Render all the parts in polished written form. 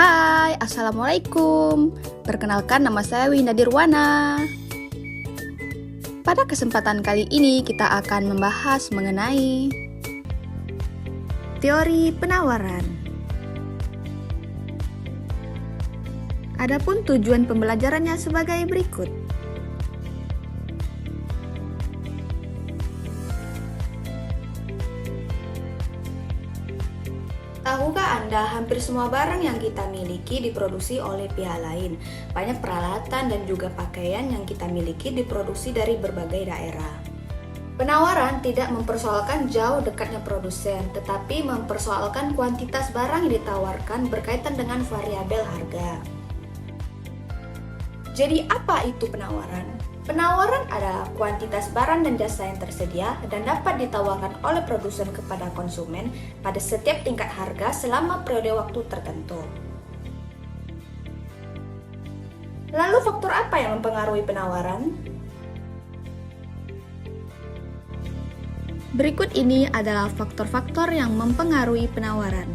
Hai, Assalamualaikum. Perkenalkan, nama saya Winda Dirwana. Pada kesempatan kali ini kita akan membahas mengenai teori penawaran. Adapun tujuan pembelajarannya sebagai berikut. Tahukah Anda, hampir semua barang yang kita miliki diproduksi oleh pihak lain. Banyak peralatan dan juga pakaian yang kita miliki diproduksi dari berbagai daerah. Penawaran tidak mempersoalkan jauh dekatnya produsen, tetapi mempersoalkan kuantitas barang yang ditawarkan berkaitan dengan variabel harga. Jadi apa itu penawaran? Penawaran adalah kuantitas barang dan jasa yang tersedia dan dapat ditawarkan oleh produsen kepada konsumen pada setiap tingkat harga selama periode waktu tertentu. Lalu faktor apa yang mempengaruhi penawaran? Berikut ini adalah faktor-faktor yang mempengaruhi penawaran.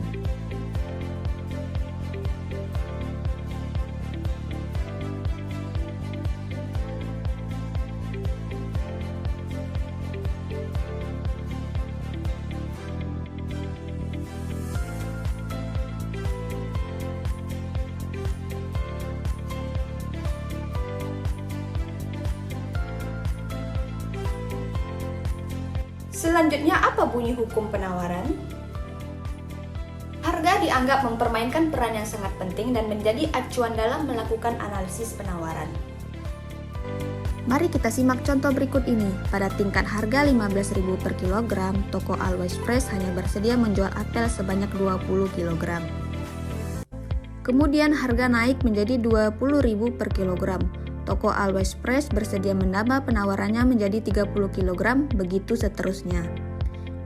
Selanjutnya, apa bunyi hukum penawaran? Harga dianggap mempermainkan peran yang sangat penting dan menjadi acuan dalam melakukan analisis penawaran. Mari kita simak contoh berikut ini. Pada tingkat harga 15.000 per kilogram, toko Always Fresh hanya bersedia menjual apel sebanyak 20 kg. Kemudian harga naik menjadi 20.000 per kilogram. Toko Always Fresh bersedia menambah penawarannya menjadi 30 kg, begitu seterusnya.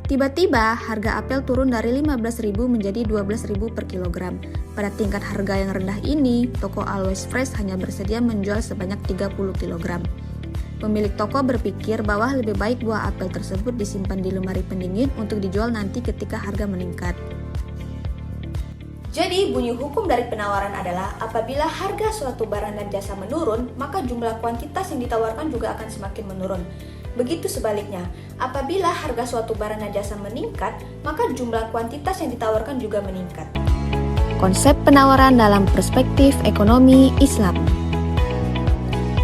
Tiba-tiba, harga apel turun dari 15.000 menjadi 12.000 per kilogram. Pada tingkat harga yang rendah ini, toko Always Fresh hanya bersedia menjual sebanyak 30 kg. Pemilik toko berpikir bahwa lebih baik buah apel tersebut disimpan di lemari pendingin untuk dijual nanti ketika harga meningkat. Jadi, bunyi hukum dari penawaran adalah apabila harga suatu barang dan jasa menurun, maka jumlah kuantitas yang ditawarkan juga akan semakin menurun. Begitu sebaliknya, apabila harga suatu barang dan jasa meningkat, maka jumlah kuantitas yang ditawarkan juga meningkat. Konsep penawaran dalam perspektif ekonomi Islam.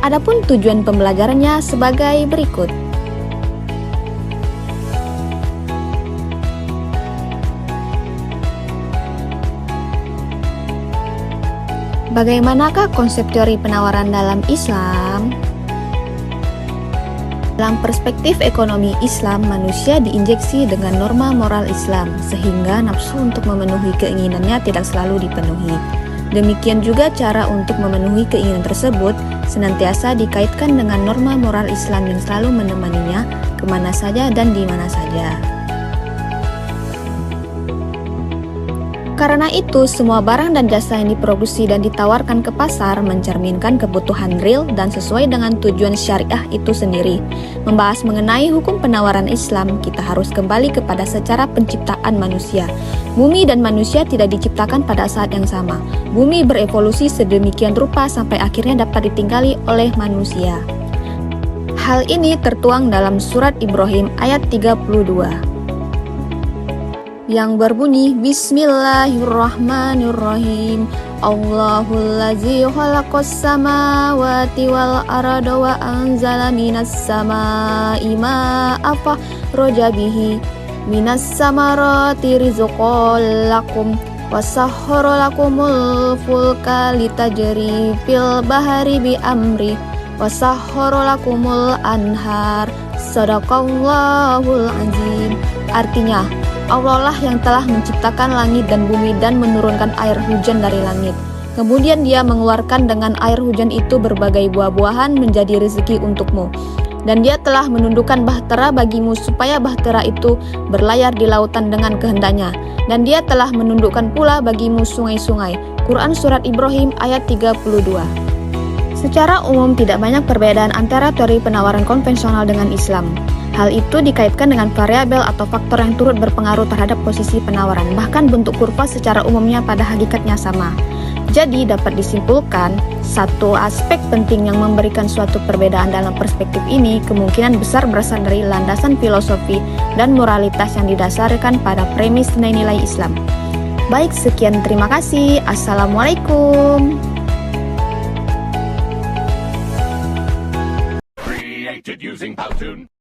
Adapun tujuan pembelajarannya sebagai berikut. Bagaimanakah konsep teori penawaran dalam Islam? Dalam perspektif ekonomi Islam, manusia diinjeksi dengan norma moral Islam, sehingga nafsu untuk memenuhi keinginannya tidak selalu dipenuhi. Demikian juga cara untuk memenuhi keinginan tersebut senantiasa dikaitkan dengan norma moral Islam yang selalu menemaninya kemana saja dan di mana saja. Karena itu, semua barang dan jasa yang diproduksi dan ditawarkan ke pasar mencerminkan kebutuhan real dan sesuai dengan tujuan syariah itu sendiri. Membahas mengenai hukum penawaran Islam, kita harus kembali kepada secara penciptaan manusia. Bumi dan manusia tidak diciptakan pada saat yang sama. Bumi berevolusi sedemikian rupa sampai akhirnya dapat ditinggali oleh manusia. Hal ini tertuang dalam surat Ibrahim ayat 32. Yang berbunyi Bismillahirrahmanirrahim. Allahul ladzi khalaqas samawati wal arda wa anzala minas samaa'i ma'an fakhraja bihi minas samarati rizqan lakum wa sahhara lakumul fulka litajri fil bahri bi amri wa sahhara lakumul anhar. Shadaqallahul azim. Artinya, Allah lah yang telah menciptakan langit dan bumi dan menurunkan air hujan dari langit. Kemudian Dia mengeluarkan dengan air hujan itu berbagai buah-buahan menjadi rezeki untukmu. Dan Dia telah menundukkan bahtera bagimu supaya bahtera itu berlayar di lautan dengan kehendaknya. Dan Dia telah menundukkan pula bagimu sungai-sungai. Quran Surat Ibrahim ayat 32. Secara umum tidak banyak perbedaan antara teori penawaran konvensional dengan Islam. Hal itu dikaitkan dengan variabel atau faktor yang turut berpengaruh terhadap posisi penawaran, bahkan bentuk kurva secara umumnya pada hakikatnya sama. Jadi dapat disimpulkan, satu aspek penting yang memberikan suatu perbedaan dalam perspektif ini kemungkinan besar berasal dari landasan filosofi dan moralitas yang didasarkan pada premis nilai-nilai Islam. Baik, sekian, terima kasih. Assalamualaikum. Created using Powtoon.